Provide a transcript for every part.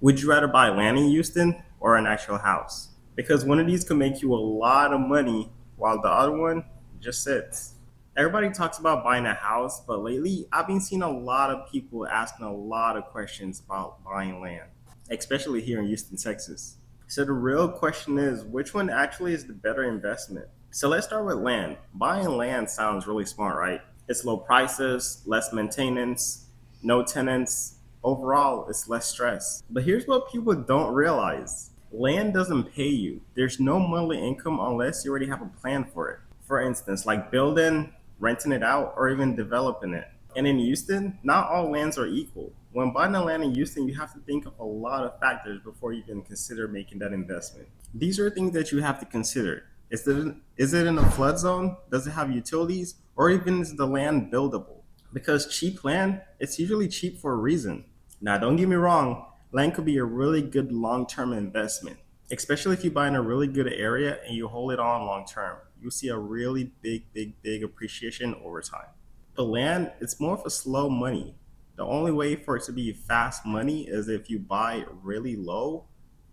Would you rather buy land in Houston or an actual house? Because one of these could make you a lot of money while the other one just sits. Everybody talks about buying a house, but lately I've been seeing a lot of people asking a lot of questions about buying land, especially here in Houston, Texas. So the real question is, which one actually is the better investment? So let's start with land. Buying land sounds really smart, right? It's low prices, less maintenance, no tenants. Overall, it's less stress. But here's what people don't realize: land doesn't pay you. There's no monthly income unless you already have a plan for it. For instance, like building, renting it out, or even developing it. And in Houston, not all lands are equal. When buying a land in Houston, you have to think of a lot of factors before you can consider making that investment. These are things that you have to consider. Is it in a flood zone? Does it have utilities? Or even is the land buildable? Because cheap land, it's usually cheap for a reason. Now, don't get me wrong, land could be a really good long term investment, especially if you buy in a really good area and you hold it on long term. You'll see a really big appreciation over time. But land, it's more of a slow money. The only way for it to be fast money is if you buy really low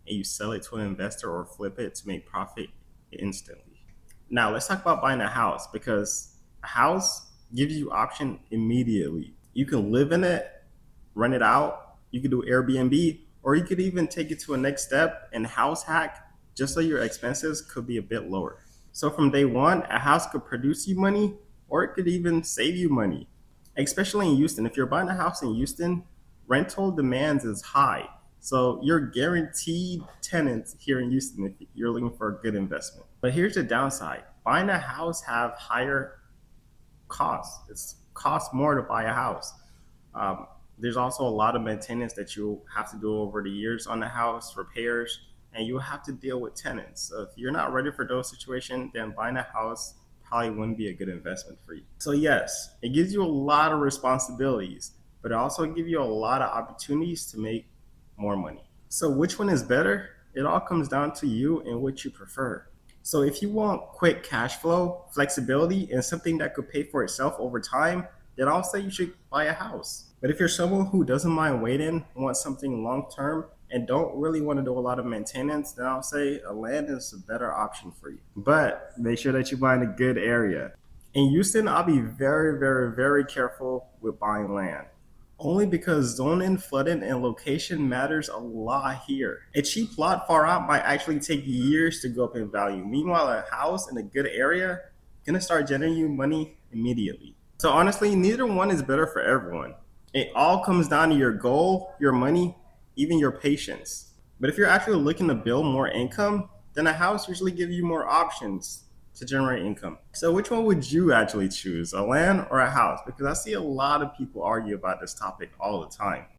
and you sell it to an investor or flip it to make profit instantly. Now let's talk about buying a house, because a house gives you option immediately. You can live in it, rent it out, you could do Airbnb, or you could even take it to a next step and house hack just so your expenses could be a bit lower. So from day one, a house could produce you money or it could even save you money. Especially in Houston. If you're buying a house in Houston, rental demands is high. So you're guaranteed tenants here in Houston if you're looking for a good investment. But here's the downside. Buying a house have higher costs. It's costs more to buy a house. Um, there's also a lot of maintenance that you'll have to do over the years on the house, repairs, and you'll have to deal with tenants. So if you're not ready for those situations, then buying a house probably wouldn't be a good investment for you. So yes, it gives you a lot of responsibilities, but it also gives you a lot of opportunities to make more money. So which one is better? It all comes down to you and what you prefer. So if you want quick cash flow, flexibility, and something that could pay for itself over time, then I'll say you should buy a house. But if you're someone who doesn't mind waiting, wants something long term, and don't really want to do a lot of maintenance, then I'll say a land is a better option for you. But make sure that you buy in a good area. In Houston, I'll be very careful with buying land. Only because zoning, flooding, and location matters a lot here. A cheap lot far out might actually take years to go up in value. Meanwhile, a house in a good area gonna start generating you money immediately. So honestly, neither one is better for everyone. It all comes down to your goal, your money, even your patience. But if you're actually looking to build more income, then a house usually gives you more options to generate income. So which one would you actually choose, a land or a house? Because I see a lot of people argue about this topic all the time.